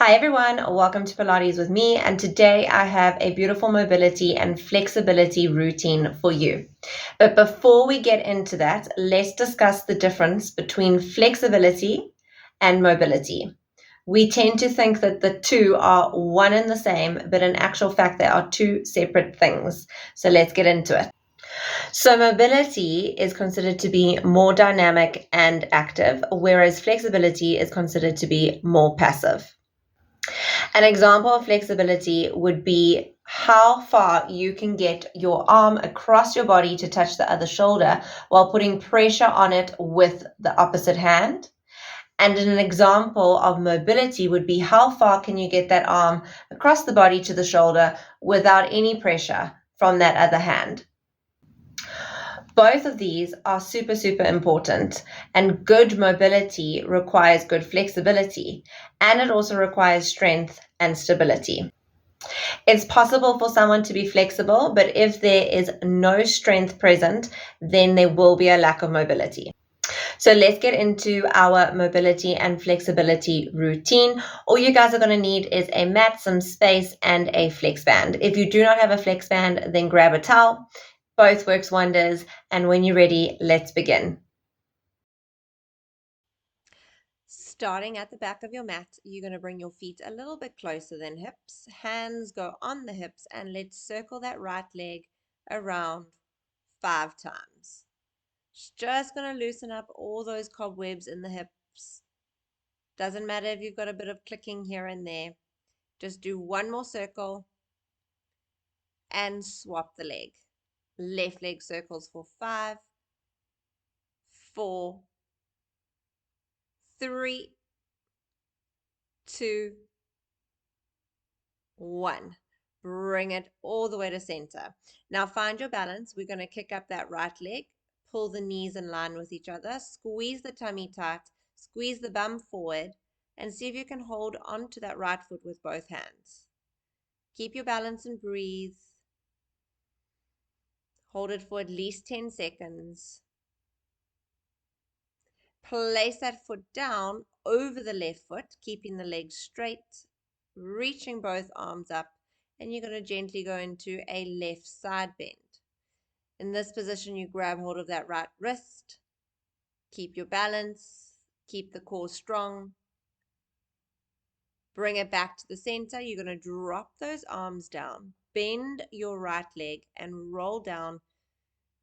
Hi everyone, welcome to Pilates with me, and today I have a beautiful mobility and flexibility routine for you. But before we get into that, let's discuss the difference between flexibility and mobility. We tend to think that the two are one and the same, but in actual fact, they are two separate things. So let's get into it. So, mobility is considered to be more dynamic and active, whereas flexibility is considered to be more passive. An example of flexibility would be how far you can get your arm across your body to touch the other shoulder while putting pressure on it with the opposite hand. And an example of mobility would be how far can you get that arm across the body to the shoulder without any pressure from that other hand. Both of these are super, super important, and good mobility requires good flexibility, and it also requires strength and stability. It's possible for someone to be flexible, but if there is no strength present, then there will be a lack of mobility. So let's get into our mobility and flexibility routine. All you guys are going to need is a mat, some space, and a flex band. If you do not have a flex band, then grab a towel. Both works wonders. And when you're ready, let's begin. Starting at the back of your mat, you're going to bring your feet a little bit closer than hips. Hands go on the hips, and let's circle that right leg around 5 times. Just going to loosen up all those cobwebs in the hips. Doesn't matter if you've got a bit of clicking here and there. Just do one more circle and swap the leg. Left leg circles for 5, 4, 3, 2, 1. Bring it all the way to center. Now find your balance. We're going to kick up that right leg, pull the knees in line with each other, squeeze the tummy tight, squeeze the bum forward, and see if you can hold on to that right foot with both hands. Keep your balance and breathe. Hold it for at least 10 seconds. Place that foot down over the left foot, keeping the legs straight, reaching both arms up, and you're going to gently go into a left side bend. In this position, you grab hold of that right wrist, keep your balance, keep the core strong, bring it back to the center. You're going to drop those arms down, bend your right leg, and roll down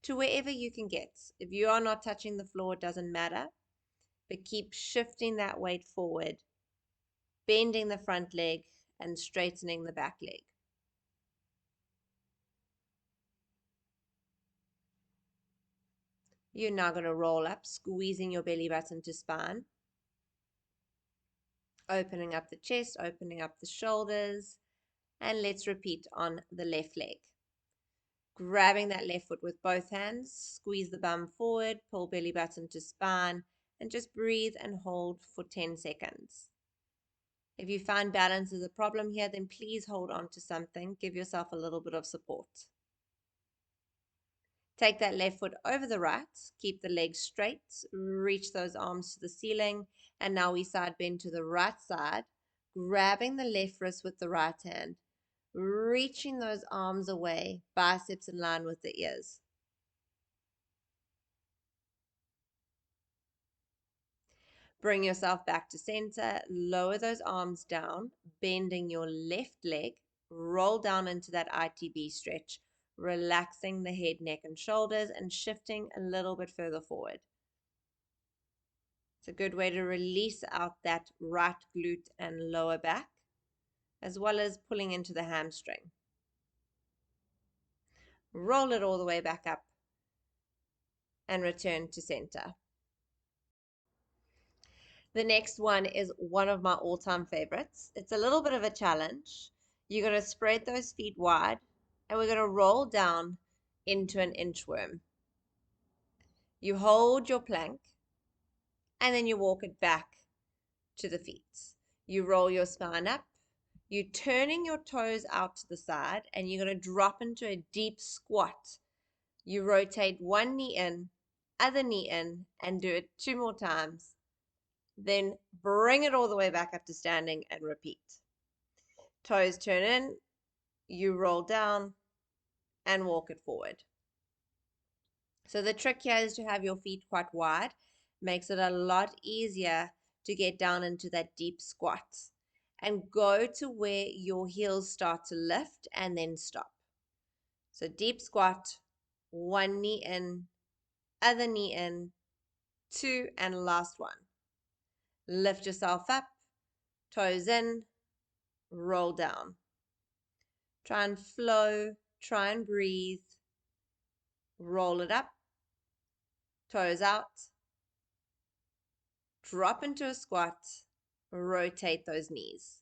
to wherever you can get. If you are not touching the floor, it doesn't matter, but keep shifting that weight forward, bending the front leg and straightening the back leg. You're now going to roll up, squeezing your belly button to spine, opening up the chest, opening up the shoulders, and let's repeat on the left leg. Grabbing that left foot with both hands, squeeze the bum forward, pull belly button to spine, and just breathe and hold for 10 seconds. If you find balance is a problem here, then please hold on to something. Give yourself a little bit of support. Take that left foot over the right, keep the legs straight, reach those arms to the ceiling, and now we side bend to the right side, grabbing the left wrist with the right hand, reaching those arms away, biceps in line with the ears. Bring yourself back to center, lower those arms down, bending your left leg, roll down into that ITB stretch, relaxing the head, neck, and shoulders, and shifting a little bit further forward. It's a good way to release out that right glute and lower back, as well as pulling into the hamstring. Roll it all the way back up and return to center. The next one is one of my all-time favorites. It's a little bit of a challenge. You're going to spread those feet wide, and we're going to roll down into an inchworm. You hold your plank, and then you walk it back to the feet. You roll your spine up. You're turning your toes out to the side, and you're going to drop into a deep squat. You rotate one knee in, other knee in, and do it 2 more times. Then bring it all the way back up to standing and repeat. Toes turn in, you roll down and walk it forward. So the trick here is to have your feet quite wide. Makes it a lot easier to get down into that deep squat. And go to where your heels start to lift and then stop. So deep squat, one knee in, other knee in, two, and last one. Lift yourself up, toes in, roll down. Try and flow, try and breathe. Roll it up, toes out, drop into a squat, rotate those knees.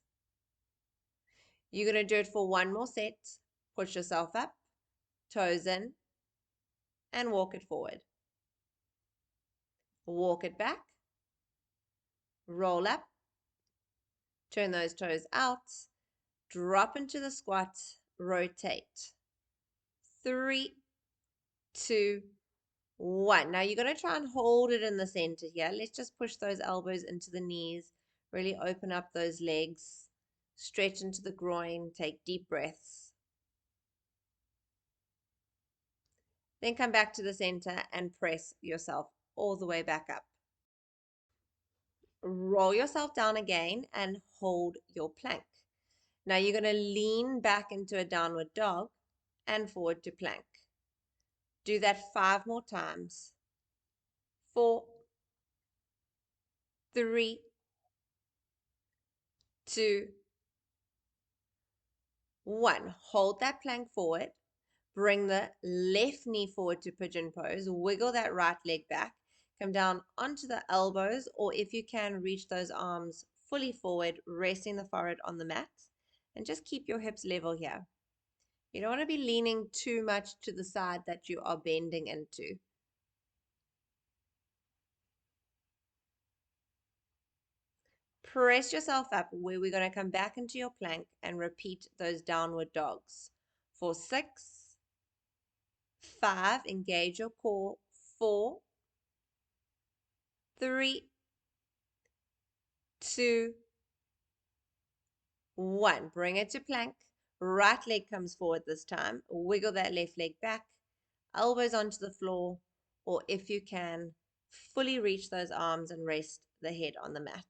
You're going to do it for one more set. Push yourself up, toes in, and walk it forward. Walk it back, roll up, turn those toes out, drop into the squat, rotate. 3, 2, 1. Now you're going to try and hold it in the center here. Let's just push those elbows into the knees, really open up those legs, stretch into the groin, take deep breaths. Then come back to the center and press yourself all the way back up. Roll yourself down again and hold your plank. Now you're going to lean back into a downward dog and forward to plank. Do that 5 more times. 4, 3, 2, 1. Hold that plank forward. Bring the left knee forward to pigeon pose. Wiggle that right leg back. Come down onto the elbows, or if you can, reach those arms fully forward, resting the forehead on the mat. And just keep your hips level here. You don't want to be leaning too much to the side that you are bending into. Press yourself up where we're going to come back into your plank and repeat those downward dogs. For 6, 5, engage your core. 4, 3, 2, 1. Bring it to plank. Right leg comes forward this time. Wiggle that left leg back. Elbows onto the floor, or if you can, fully reach those arms and rest the head on the mat.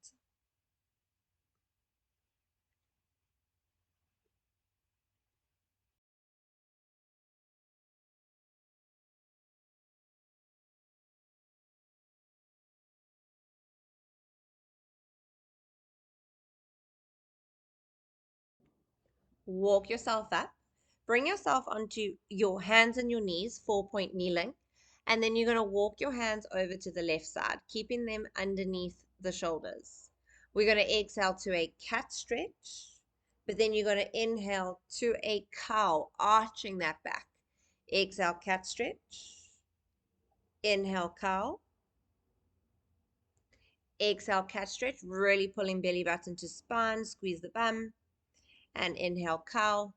Walk yourself up. Bring yourself onto your hands and your knees, 4-point kneeling. And then you're going to walk your hands over to the left side, keeping them underneath the shoulders. We're going to exhale to a cat stretch, but then you're going to inhale to a cow, arching that back. Exhale, cat stretch. Inhale, cow. Exhale, cat stretch, really pulling belly button to spine, squeeze the bum. And inhale, cow.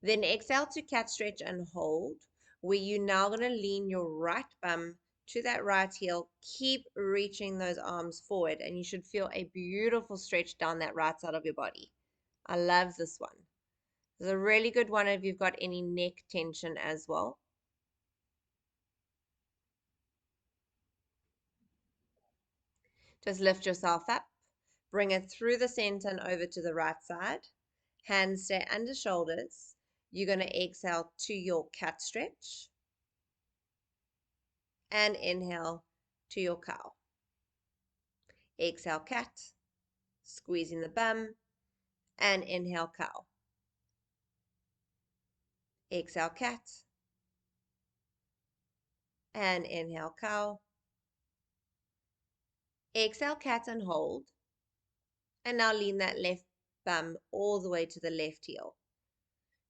Then exhale to cat stretch and hold, where you're now going to lean your right bum to that right heel. Keep reaching those arms forward, and you should feel a beautiful stretch down that right side of your body. I love this one. It's a really good one if you've got any neck tension as well. Just lift yourself up, bring it through the center and over to the right side. Hands stay under shoulders. You're going to exhale to your cat stretch and inhale to your cow. Exhale, cat, squeezing the bum, and inhale, cow. Exhale, cat, and inhale, cow. Exhale, cat, and hold. And now lean that left bum all the way to the left heel.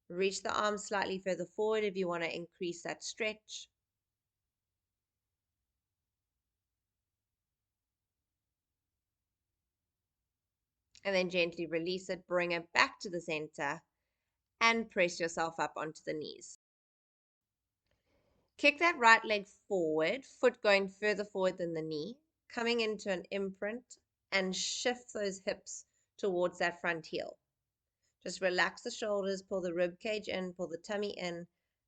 Reach the arms slightly further forward if you want to increase that stretch. And then gently release it, bring it back to the center, and press yourself up onto the knees. Kick that right leg forward, foot going further forward than the knee. coming into an imprint, and shift those hips towards that front heel. Just relax the shoulders, pull the rib cage in, pull the tummy in,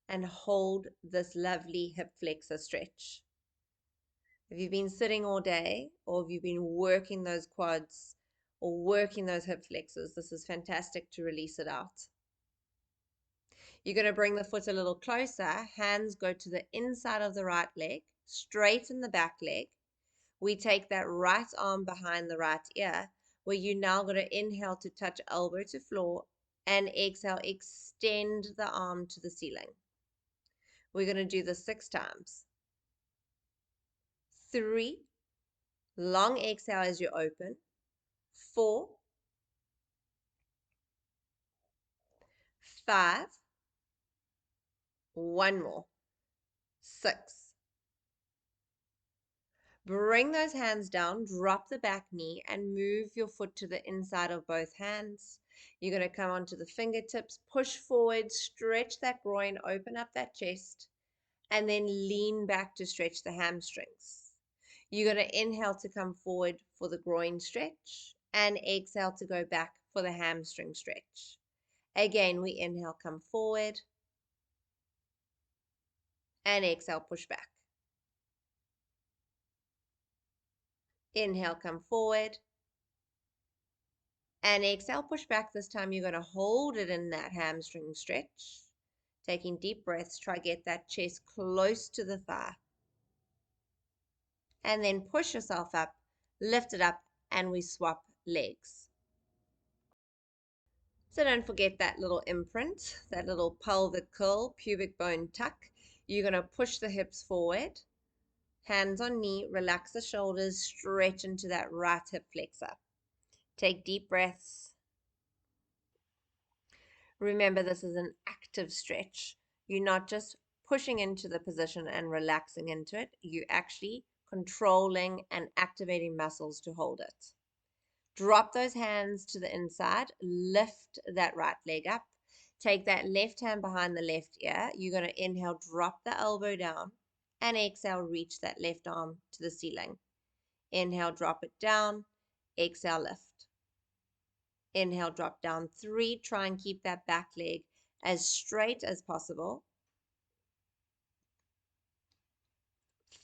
and hold this lovely hip flexor stretch. If you've been sitting all day, or if you've been working those quads or working those hip flexors, this is fantastic to release it out. You're going to bring the foot a little closer. Hands go to the inside of the right leg, straighten the back leg. We take that right arm behind the right ear, where you're now going to inhale to touch elbow to floor, and exhale, extend the arm to the ceiling. We're going to do this 6 times. 3, long exhale as you open. 4, 5, one more. 6. Bring those hands down, drop the back knee, and move your foot to the inside of both hands. You're going to come onto the fingertips, push forward, stretch that groin, open up that chest, and then lean back to stretch the hamstrings. You're going to inhale to come forward for the groin stretch, and exhale to go back for the hamstring stretch. Again, we inhale, come forward, and exhale, push back. Inhale, come forward, and exhale, push back. This time you're going to hold it in that hamstring stretch. Taking deep breaths, try get that chest close to the thigh. And then push yourself up, lift it up, and we swap legs. So don't forget that little imprint, that little pelvic curl, pubic bone tuck. You're going to push the hips forward, hands on knee, relax the shoulders, stretch into that right hip flexor. Take deep breaths. Remember, this is an active stretch. You're not just pushing into the position and relaxing into it. You're actually controlling and activating muscles to hold it. Drop those hands to the inside. Lift that right leg up. Take that left hand behind the left ear. You're going to inhale, drop the elbow down, and exhale, reach that left arm to the ceiling. Inhale, drop it down. Exhale, lift. Inhale, drop down. 3, try and keep that back leg as straight as possible.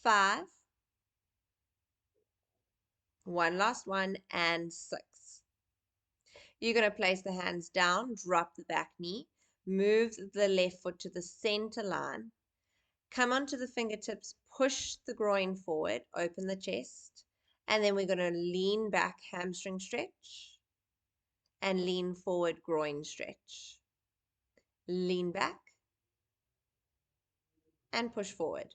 5, one last one, and 6. You're going to place the hands down, drop the back knee, move the left foot to the center line, come onto the fingertips, push the groin forward, open the chest, and then we're going to lean back, hamstring stretch, and lean forward, groin stretch. Lean back and push forward.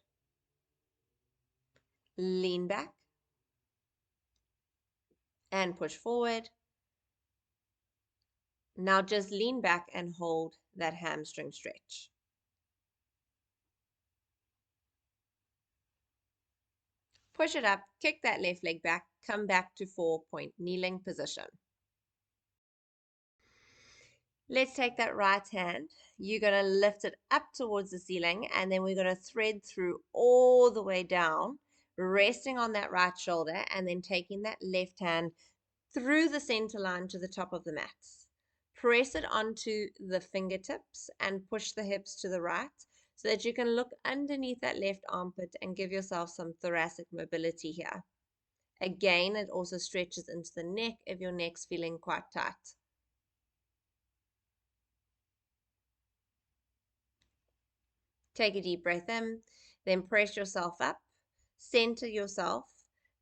Lean back and push forward. Now just lean back and hold that hamstring stretch. Push it up, kick that left leg back, come back to 4-point kneeling position. Let's take that right hand. You're going to lift it up towards the ceiling, and then we're going to thread through all the way down, resting on that right shoulder, and then taking that left hand through the center line to the top of the mats. Press it onto the fingertips and push the hips to the right so that you can look underneath that left armpit and give yourself some thoracic mobility here. Again, it also stretches into the neck if your neck's feeling quite tight. Take a deep breath in, then press yourself up, center yourself.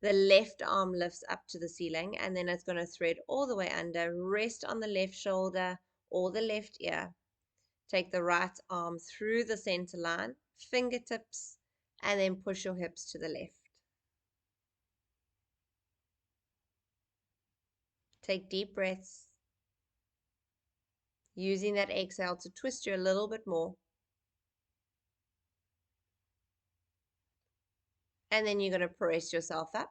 The left arm lifts up to the ceiling, and then it's going to thread all the way under. Rest on the left shoulder or the left ear. Take the right arm through the center line, fingertips, and then push your hips to the left. Take deep breaths, using that exhale to twist you a little bit more. And then you're going to press yourself up,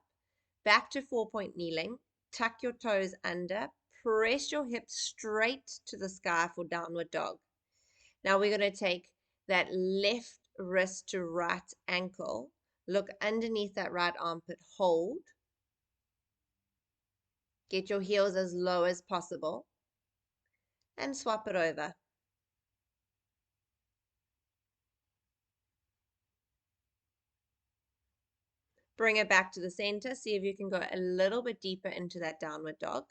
back to 4-point kneeling, tuck your toes under, press your hips straight to the sky for downward dog. Now we're going to take that left wrist to right ankle, look underneath that right armpit, hold, Get your heels as low as possible and swap it over. Bring it back to the center. See if you can go a little bit deeper into that downward dog.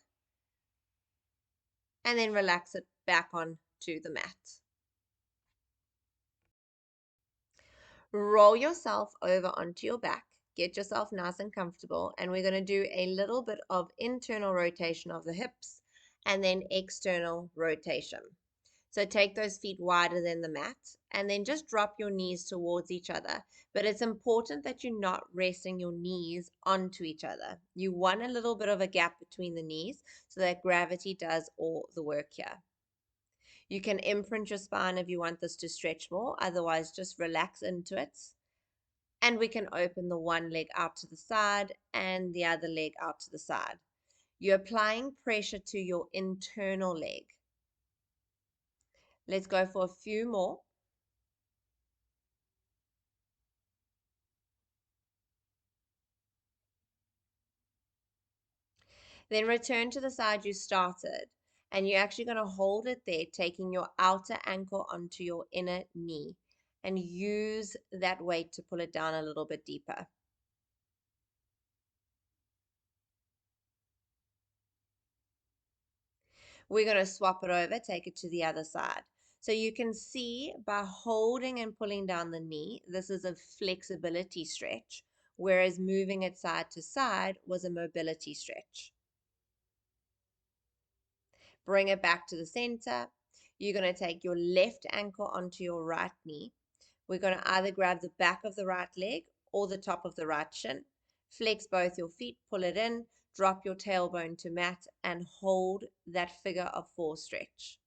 And then relax it back on to the mat. Roll yourself over onto your back. Get yourself nice and comfortable. And we're going to do a little bit of internal rotation of the hips and then external rotation. So take those feet wider than the mat and then just drop your knees towards each other. But it's important that you're not resting your knees onto each other. You want a little bit of a gap between the knees so that gravity does all the work here. You can imprint your spine if you want this to stretch more. Otherwise, just relax into it. And we can open the one leg out to the side and the other leg out to the side. You're applying pressure to your internal leg. Let's go for a few more. Then return to the side you started. And you're actually going to hold it there, taking your outer ankle onto your inner knee. And use that weight to pull it down a little bit deeper. We're going to swap it over, take it to the other side. So you can see by holding and pulling down the knee, this is a flexibility stretch, whereas moving it side to side was a mobility stretch. Bring it back to the center. You're going to take your left ankle onto your right knee. We're going to either grab the back of the right leg or the top of the right shin. Flex both your feet, pull it in, drop your tailbone to mat, and hold that figure of four stretch.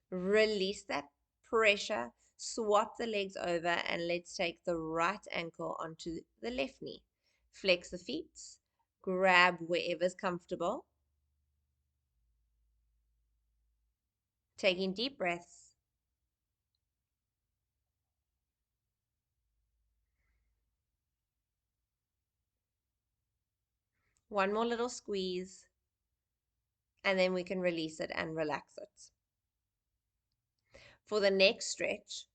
Release that pressure, swap the legs over, and let's take the right ankle onto the left knee. Flex the feet, grab wherever's comfortable. Taking deep breaths. One more little squeeze, and then we can release it and relax it. For the next stretch,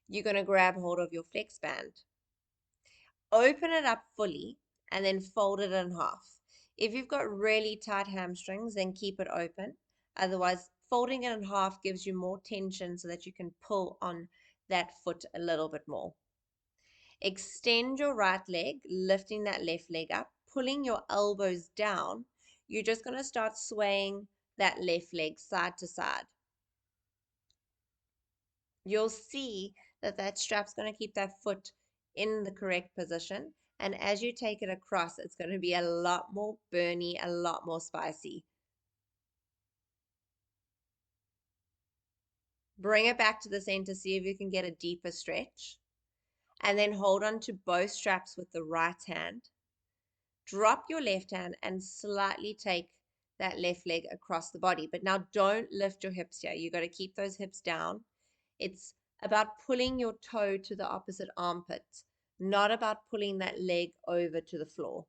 you're going to grab hold of your flex band. Open it up fully and then fold it in half. If you've got really tight hamstrings, then keep it open. Otherwise, folding it in half gives you more tension so that you can pull on that foot a little bit more. Extend your right leg, lifting that left leg up, pulling your elbows down. You're just going to start swaying that left leg side to side. You'll see that that strap's going to keep that foot in the correct position. And as you take it across, it's going to be a lot more burny, a lot more spicy. Bring it back to the center, see if you can get a deeper stretch. And then hold on to both straps with the right hand. Drop your left hand and slightly take that left leg across the body. But now don't lift your hips here. You got to keep those hips down. It's about pulling your toe to the opposite armpit, not about pulling that leg over to the floor.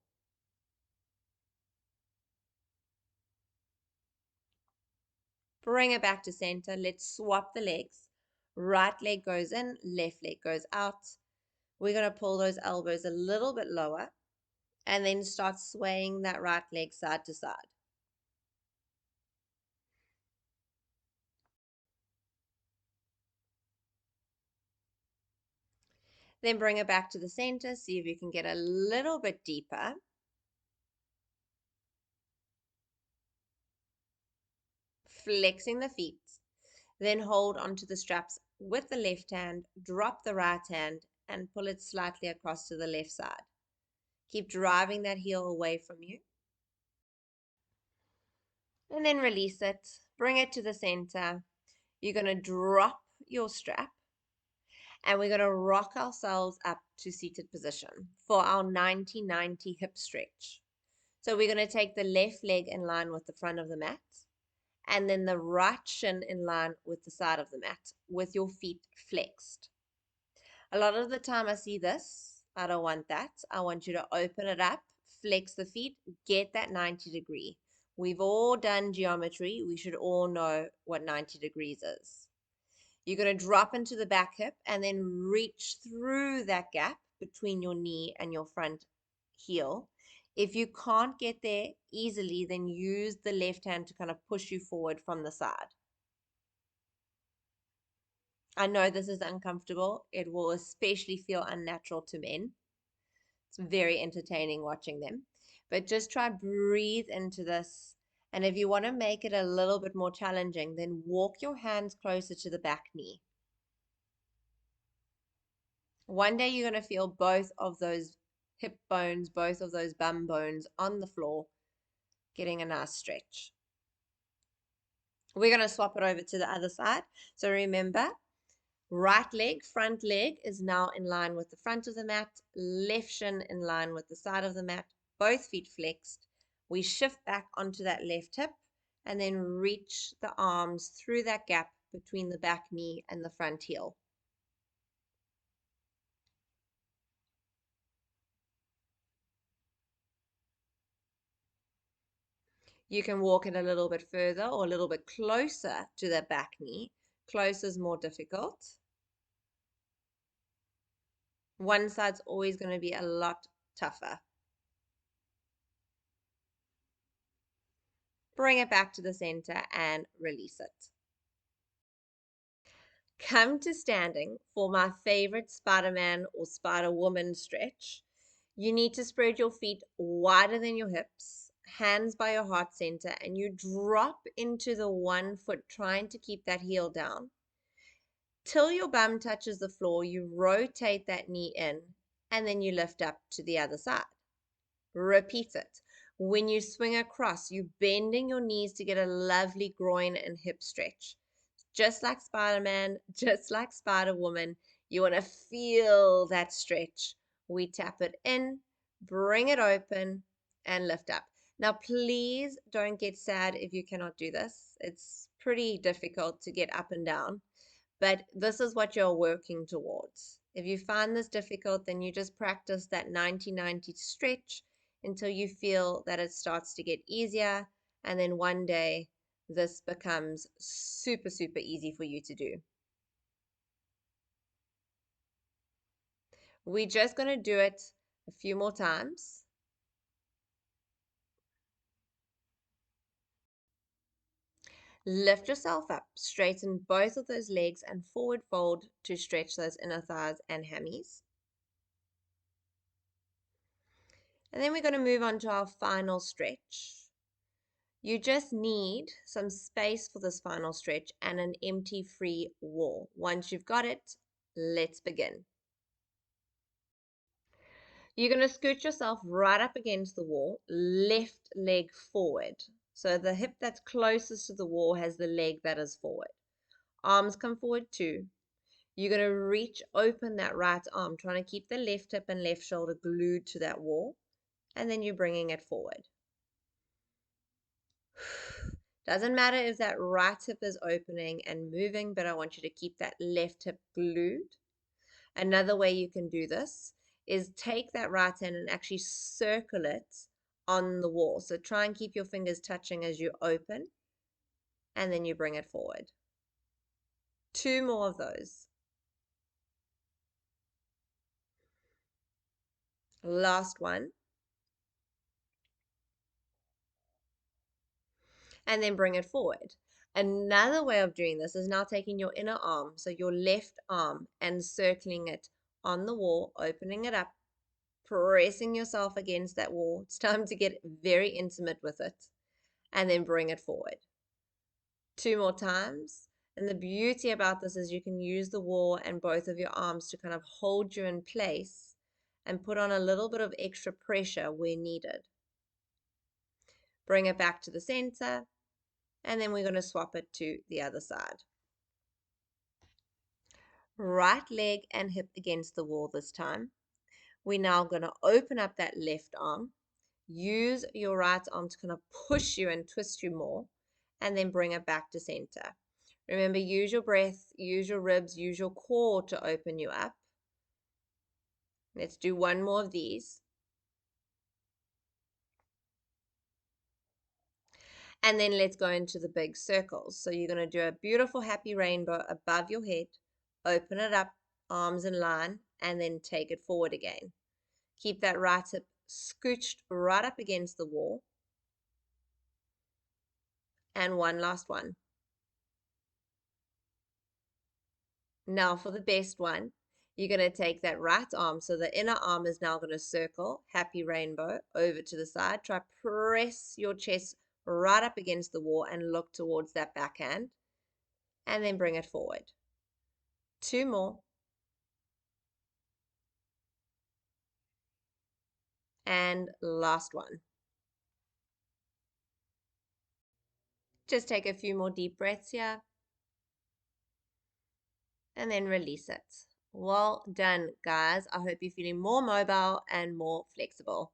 Bring it back to center. Let's swap the legs. Right leg goes in, left leg goes out. We're going to pull those elbows a little bit lower and then start swaying that right leg side to side. Then bring it back to the center. See if you can get a little bit deeper. Flexing the feet. Then hold onto the straps with the left hand, drop the right hand, and pull it slightly across to the left side. Keep driving that heel away from you. And then release it. Bring it to the center. You're going to drop your strap. And we're going to rock ourselves up to seated position for our 90-90 hip stretch. So we're going to take the left leg in line with the front of the mat. And then the right shin in line with the side of the mat with your feet flexed. A lot of the time I see this. I don't want that. I want you to open it up, flex the feet, get that 90 degree. We've all done geometry. We should all know what 90 degrees is. You're going to drop into the back hip and then reach through that gap between your knee and your front heel. If you can't get there easily, then use the left hand to kind of push you forward from the side. I know this is uncomfortable. It will especially feel unnatural to men. It's very entertaining watching them. But just try breathe into this. And if you want to make it a little bit more challenging, then walk your hands closer to the back knee. One day you're going to feel both of those hip bones, both of those bum bones on the floor, getting a nice stretch. We're going to swap it over to the other side. So remember, right leg, front leg is now in line with the front of the mat, left shin in line with the side of the mat, both feet flexed. We shift back onto that left hip and then reach the arms through that gap between the back knee and the front heel. You can walk it a little bit further or a little bit closer to the back knee. Close is more difficult. One side's always going to be a lot tougher. Bring it back to the center and release it. Come to standing for my favorite Spider-Man or Spider-Woman stretch. You need to spread your feet wider than your hips, hands by your heart center, and you drop into the one foot, trying to keep that heel down. Till your bum touches the floor, you rotate that knee in, and then you lift up to the other side. Repeat it. When you swing across, you're bending your knees to get a lovely groin and hip stretch. Just like Spider-Man, just like Spider-Woman, you want to feel that stretch. We tap it in, bring it open, and lift up. Now, please don't get sad if you cannot do this. It's pretty difficult to get up and down, but this is what you're working towards. If you find this difficult, then you just practice that 90-90 stretch until you feel that it starts to get easier, and then one day this becomes super, super easy for you to do. We're just going to do it a few more times. Lift yourself up, straighten both of those legs and forward fold to stretch those inner thighs and hammies. And then we're going to move on to our final stretch. You just need some space for this final stretch and an empty free wall. Once you've got it, let's begin. You're going to scoot yourself right up against the wall, left leg forward. So the hip that's closest to the wall has the leg that is forward. Arms come forward too. You're going to reach open that right arm, trying to keep the left hip and left shoulder glued to that wall. And then you're bringing it forward. Doesn't matter if that right hip is opening and moving, but I want you to keep that left hip glued. Another way you can do this is take that right hand and actually circle it on the wall. So try and keep your fingers touching as you open, and then you bring it forward. 2 more of those. Last one. And then bring it forward. Another way of doing this is now taking your inner arm, so your left arm, and circling it on the wall, opening it up, pressing yourself against that wall. It's time to get very intimate with it, and then bring it forward. 2 more times. And the beauty about this is you can use the wall and both of your arms to kind of hold you in place and put on a little bit of extra pressure where needed. Bring it back to the center, and then we're going to swap it to the other side. Right leg and hip against the wall this time. We're now going to open up that left arm. Use your right arm to kind of push you and twist you more, and then bring it back to center. Remember, use your breath, use your ribs, use your core to open you up. Let's do one more of these. And then let's go into the big circles. So you're going to do a beautiful happy rainbow above your head, open it up, arms in line, and then take it forward again. Keep that right hip scooched right up against the wall. And one last one. Now for the best one, you're going to take that right arm. So the inner arm is now going to circle, happy rainbow, over to the side. Try press your chest right up against the wall and look towards that backhand. And then bring it forward. Two more. And last one. Just take a few more deep breaths here. And then release it. Well done, guys. I hope you're feeling more mobile and more flexible.